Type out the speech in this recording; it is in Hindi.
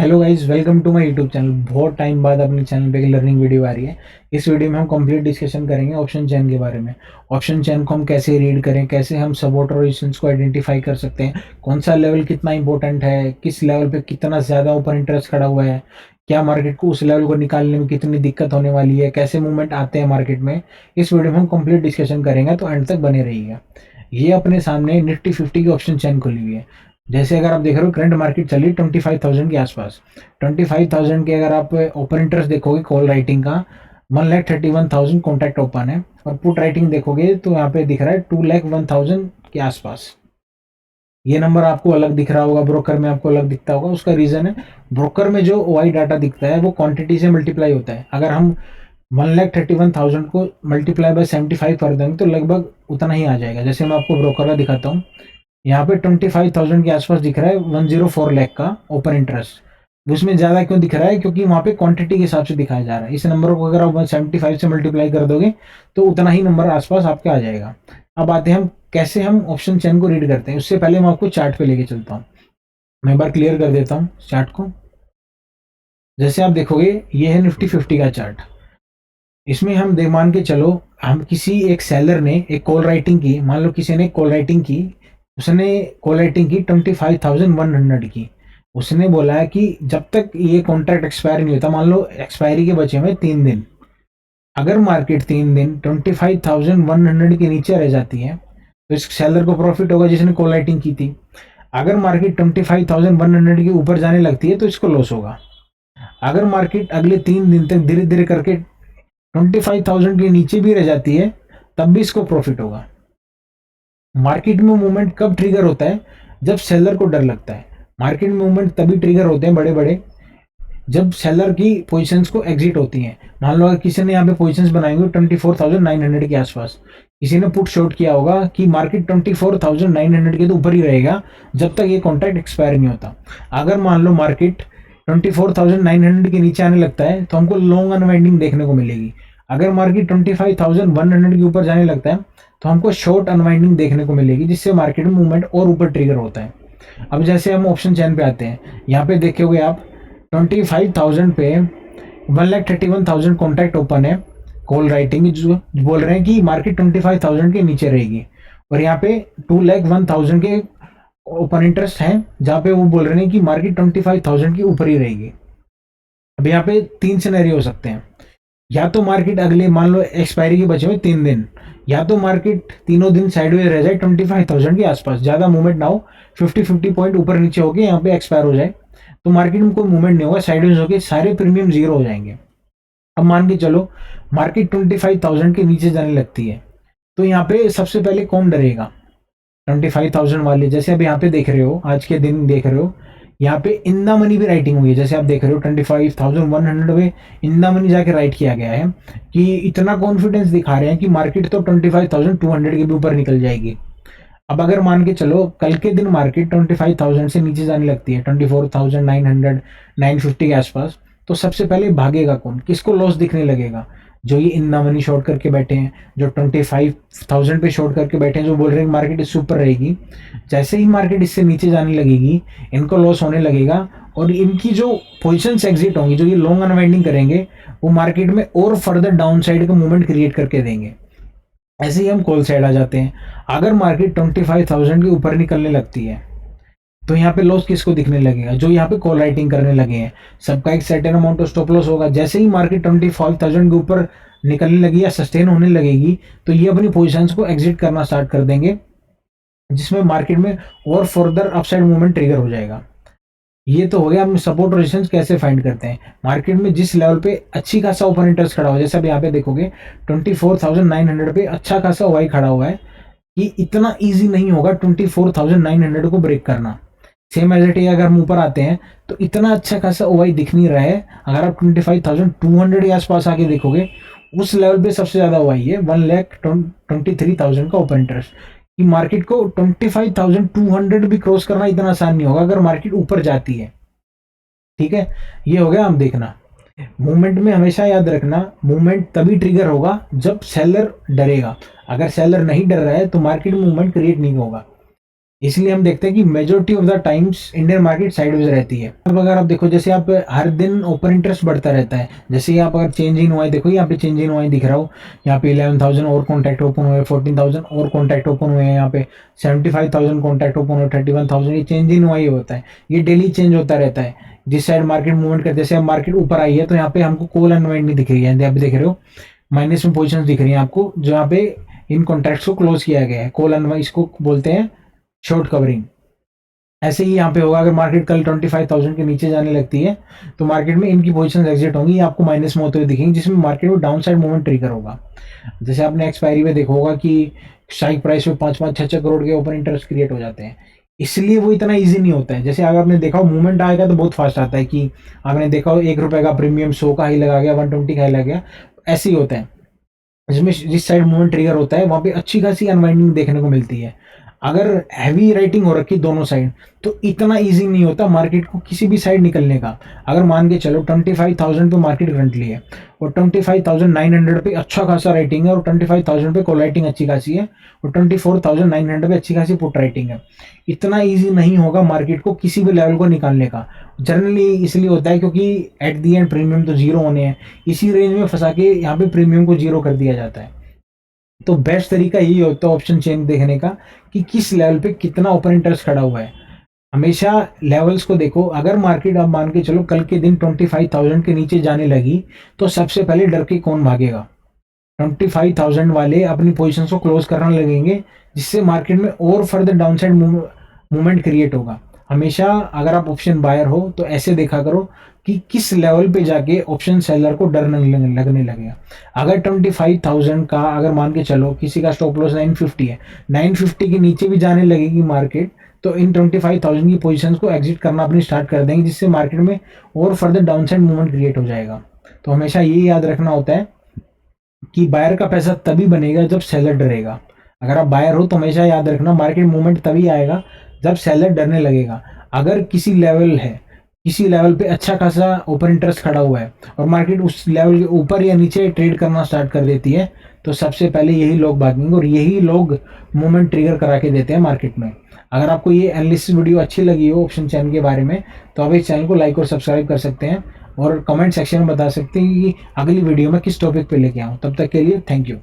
Hello guys, welcome to my YouTube channel. बहुत टाइम बाद अपने चैनल पे एक लर्निंग वीडियो आ रही है। इस वीडियो में हम कंप्लीट डिस्कशन करेंगे ऑप्शन चेन के बारे में। ऑप्शन चेन को हम कैसे रीड करें, कैसे हम सपोर्ट और रेजिस्टेंस को आइडेंटिफाई कर सकते हैं, कौन सा लेवल कितना इंपॉर्टेंट है, किस लेवल पे कितना ज़्यादा ओपन इंटरेस्ट खड़ा हुआ है, क्या मार्केट को उस लेवल को निकालने में कितनी दिक्कत होने वाली है, कैसे मूवमेंट आते हैं मार्केट में। इस वीडियो में हम कंप्लीट डिस्कशन करेंगे, तो एंड तक बने रहिएगा। ये अपने सामने निफ्टी 50 की ऑप्शन चेन खुली हुई है। जैसे अगर आप देख रहे हो करंट मार्केट चल रही है 25,000 के आसपास। 25,000 के अगर आप ओपन इंटरेस्ट देखोगे कॉल राइटिंग का 1,31,000 कॉन्ट्रैक्ट ओपन है, और पुट राइटिंग देखोगे तो यहाँ पे दिख रहा है 2,01,000 के आसपास। ये नंबर आपको अलग दिख रहा होगा, ब्रोकर में आपको अलग दिखता होगा। उसका रीजन है ब्रोकर में जो OI डाटा दिखता है वो क्वांटिटी से मल्टीप्लाई होता है। अगर हम 1,31,000 को मल्टीप्लाई बाय 75 कर देंगे तो लगभग उतना ही आ जाएगा। जैसे मैं आपको ब्रोकर का दिखाता हूँ, यहाँ पे 25,000 के आसपास दिख रहा है 104 लाख का ओपन इंटरेस्ट। उसमें ज़्यादा क्यों दिख रहा है? क्योंकि वहाँ पे क्वांटिटी के हिसाब से दिखाया जा रहा है। इस नंबर को अगर आप 175 से मल्टीप्लाई कर दोगे तो उतना ही नंबर आसपास आपके आ जाएगा। अब आते हैं हम कैसे हम ऑप्शन चेन को रीड करते हैं। उससे पहले मैं आपको चार्ट पे लेके चलता हूँ। मैं एक बार क्लियर कर देता हूँ चार्ट को। जैसे आप देखोगे ये है निफ्टी 50 का चार्ट। इसमें हम देख मान के चलो, हम किसी एक सेलर ने एक कॉल राइटिंग की, मान लो किसी ने कॉल राइटिंग की, उसने कॉल राइटिंग की 25,100 की। उसने बोला है कि जब तक ये कॉन्ट्रैक्ट एक्सपायर नहीं होता, मान लो एक्सपायरी के बचे हुए 3 दिन, अगर मार्केट 3 दिन 25,100 के नीचे रह जाती है तो इस सेलर को प्रॉफिट होगा जिसने कॉल राइटिंग की थी। अगर मार्केट 25,100 के ऊपर जाने लगती है तो इसको लॉस होगा। अगर मार्केट अगले 3 दिन तक धीरे धीरे करके 25,000 के नीचे भी रह जाती है तब भी इसको प्रॉफिट होगा। मार्केट में मूवमेंट कब ट्रिगर होता है? जब सेलर को डर लगता है। मार्केट में मूवमेंट तभी ट्रिगर होते हैं बड़े बड़े, जब सेलर की पोजीशंस को एग्जिट होती हैं। मान लो अगर किसी ने यहाँ पे पोजीशंस बनाई हुई 24,900 के आसपास, किसी ने पुट शॉर्ट किया होगा कि मार्केट 24,900 के तो ऊपर ही रहेगा जब तक ये कॉन्ट्रैक्ट एक्सपायर नहीं होता। अगर मान लो मार्केट 24,900 के नीचे आने लगता है तो हमको लॉन्ग अनवाइंडिंग देखने को मिलेगी। अगर मार्केट 25,100 के ऊपर जाने लगता है तो हमको शॉर्ट अनवाइंडिंग देखने को मिलेगी, जिससे मार्केट में मूवमेंट और ऊपर ट्रिगर होता है। अब जैसे हम ऑप्शन चेन पे आते हैं, यहाँ पे देखोगे आप 25,000 पे 1,31,000 कॉन्ट्रैक्ट ओपन है। कॉल राइटिंग जो बोल रहे हैं कि मार्केट 25,000 के नीचे रहेगी, और यहाँ पे 2,01,000 के ओपन इंटरेस्ट है जहाँ पे वो बोल रहे हैं कि मार्केट 25,000 के ऊपर ही रहेगी। अब यहाँ पे 3 सिनेरियो हो सकते हैं। या तो मार्केट अगले मान लो एक्सपायरी के बचे हुए 3 दिन, या तो मार्केट तीनों दिन साइडवेज रह जाए 25,000 के आसपास, ज़्यादा मूवमेंट ना हो, 50-50 पॉइंट ऊपर नीचे होके यहाँ पे एक्सपायर हो जाए तो मार्केट में कोई मूवमेंट नहीं होगा, साइडवेज होके सारे प्रीमियम जीरो हो जाएंगे। अब मान के चलो मार्केट 25,000 के नीचे जाने लगती है तो यहाँ पे सबसे पहले कौन डरेगा? 25,000 वाले। जैसे अब यहाँ पे देख रहे हो, आज के दिन देख रहे हो, यहाँ पे इन द मनी भी राइटिंग हुई है। जैसे आप देख रहे हो 25,100 पे इन द मनी जाके राइट किया गया है कि इतना कॉन्फिडेंस दिखा रहे हैं कि मार्केट तो 25,200 के भी ऊपर निकल जाएगी। अब अगर मान के चलो कल के दिन मार्केट 25,000 से नीचे जाने लगती है 24,900 950 के आसपास, तो सबसे पहले भागेगा कौन? किसको लॉस दिखने लगेगा? जो ये इन द मनी शॉर्ट करके बैठे हैं, जो 25,000 पे शॉर्ट करके बैठे हैं, जो बोल रहे हैं मार्केट इससे ऊपर रहेगी। जैसे ही मार्केट इससे नीचे जाने लगेगी इनको लॉस होने लगेगा, और इनकी जो पोजिशंस एग्जिट होंगी, जो ये लॉन्ग अनवाइंडिंग करेंगे, वो मार्केट में और फर्दर डाउन साइड का मूवमेंट क्रिएट करके देंगे। ऐसे ही हम कॉल साइड आ जाते हैं। अगर मार्केट 25,000 के ऊपर निकलने लगती है तो यहाँ पे लॉस किसको दिखने लगेगा? जो यहाँ पे कॉल राइटिंग करने लगे हैं, सबका एक certain amount of stop loss होगा। जैसे ही मार्केट 25,000 के ऊपर निकलने लगी या सस्टेन होने लगेगी तो ये अपनी पोजीशंस को एग्जिट करना स्टार्ट कर देंगे, जिसमें मार्केट में और फर्दर अपसाइड मूवमेंट ट्रिगर हो जाएगा। ये तो हो गया हम सपोर्ट और रेजिस्टेंस कैसे फाइंड करते हैं। मार्केट में जिस लेवल पे अच्छी खासा ओपन इंटरेस्ट खड़ा हो, जैसे अब यहाँ पे देखोगे 24,900 पे अच्छा खासा वाई खड़ा हुआ है, कि इतना इजी नहीं होगा 24,900 को ब्रेक करना। सेम एज इट अगर हम ऊपर आते हैं तो इतना अच्छा खासा ओवाई दिख नहीं रहा है। अगर आप 25,200 के आसपास आके देखोगे, उस लेवल पे सबसे ज्यादा ओवाई है 1,23,000 का ओपन इंटरेस्ट। कि मार्केट को 25,200 भी क्रॉस करना इतना आसान नहीं होगा अगर मार्केट ऊपर जाती है। ठीक है, ये हो गया हम देखना। मूवमेंट में हमेशा याद रखना, मूवमेंट तभी ट्रिगर होगा जब सेलर डरेगा। अगर सेलर नहीं डर रहा है तो मार्केट मूवमेंट क्रिएट नहीं होगा। इसलिए हम देखते हैं कि majority of the times Indian market sideways रहती है। अब अगर आप देखो, जैसे आप हर दिन ओपन इंटरेस्ट बढ़ता रहता है, जैसे ही आप अगर चेंज इन हुआ है, देखो यहाँ पे चेंज इन हुआ है दिख रहा हो, यहाँ पे 11,000 और कॉन्टैक्ट ओपन हुए, 14,000 और कॉन्टैक्ट ओपन हुए हैं, यहाँ पे 75,000 कॉन्टैक्ट ओपन हुए, 31,000, ये चेंज इन हुआ ही होता है, ये डेली चेंज होता रहता है। जिस साइड मार्केट मूवमेंट करते, जैसे अब मार्केट ऊपर आई है तो यहाँ पे हमको कॉल अनवाइंड नहीं दिख रही है, यहाँ पे देख रहे हो माइनस में पोजिशन दिख रही है आपको, जो यहाँ पे इन कॉन्ट्रैक्ट्स को क्लोज किया गया है, कॉल अनवाइंड इसको बोलते हैं, शॉर्ट कवरिंग। ऐसे ही यहाँ पे होगा, अगर मार्केट कल 25,000 के नीचे जाने लगती है तो मार्केट में इनकी पोजीशन एग्जिट होंगी, आपको माइनस में होते हुए दिखेंगे, जिसमें मार्केट में डाउन साइड मूवमेंट ट्रिगर होगा। जैसे आपने एक्सपायरी में देखा होगा कि स्ट्राइक प्राइस में 5-5, 6-6 करोड़ के ओपन इंटरेस्ट क्रिएट हो जाते हैं, इसलिए वो इतना ईजी नहीं होता है। जैसे अगर आपने देखा हो मूवमेंट आएगा तो बहुत फास्ट आता है, कि आपने देखा हो 1 रुपए का प्रीमियम 100 का हाई लगा गया, 120 का हाई लगा गया, ऐसे ही होता है। जिसमें जिस साइड मूवमेंट ट्रिगर होता है वहां पे अच्छी खासी अनवाइंडिंग देखने को मिलती है। अगर हैवी राइटिंग हो रखी दोनों साइड तो इतना इजी नहीं होता मार्केट को किसी भी साइड निकलने का। अगर मान के चलो 25,000 पे मार्केट करंटली है और 25,900 पे अच्छा खासा राइटिंग है, और 25,000 पे कॉल राइटिंग अच्छी खासी है, और 24,900 पे अच्छी खासी पुट राइटिंग है, इतना इजी नहीं होगा मार्केट को किसी भी लेवल को निकालने का। जनरली इसलिए होता है क्योंकि एट दी एंड प्रीमियम तो जीरो होने हैं, इसी रेंज में फंसा के यहाँ पे प्रीमियम को जीरो कर दिया जाता है। तो बेस्ट तरीका यही होता है ऑप्शन चेन देखने का, कि किस लेवल पे कितना ओपन इंटरेस्ट खड़ा हुआ है। हमेशा लेवल्स को देखो, अगर मार्केट आप मान के चलो कल के दिन 25,000 के नीचे जाने लगी तो सबसे पहले डर के कौन भागेगा? 25,000 वाले अपनी पोजीशन को क्लोज करने लगेंगे, जिससे मार्केट में और फर्दर डाउनसाइड मूवमेंट क्रिएट होगा। हमेशा अगर आप ऑप्शन बायर हो तो ऐसे देखा करो कि किस लेवल पे जाके ऑप्शन सेलर को डर लगने लगेगा। अगर 25,000 का अगर मान के चलो किसी का स्टॉप लॉस 950 है, 950 के नीचे भी जाने लगेगी मार्केट तो इन 25,000 की पोजीशन को एग्जिट करना अपनी स्टार्ट कर देंगे, जिससे मार्केट में और फर्दर डाउनसाइड मूवमेंट क्रिएट हो जाएगा। तो हमेशा ये याद रखना होता है कि बायर का पैसा तभी बनेगा जब सेलर डरेगा। अगर आप बायर हो तो हमेशा याद रखना मार्केट मूवमेंट तभी आएगा जब सेलर डरने लगेगा। अगर किसी लेवल है, किसी लेवल पे अच्छा खासा ओपन इंटरेस्ट खड़ा हुआ है और मार्केट उस लेवल के ऊपर या नीचे ट्रेड करना स्टार्ट कर देती है तो सबसे पहले यही लोग भागेंगे और यही लोग मूवमेंट ट्रिगर करा के देते हैं मार्केट में। अगर आपको ये एनालिसिस वीडियो अच्छी लगी हो ऑप्शन चैन के बारे में तो आप इस चैनल को लाइक और सब्सक्राइब कर सकते हैं और कमेंट सेक्शन में बता सकते हैं कि अगली वीडियो में किस टॉपिक पे लेके आऊँ। तब तक के लिए थैंक यू।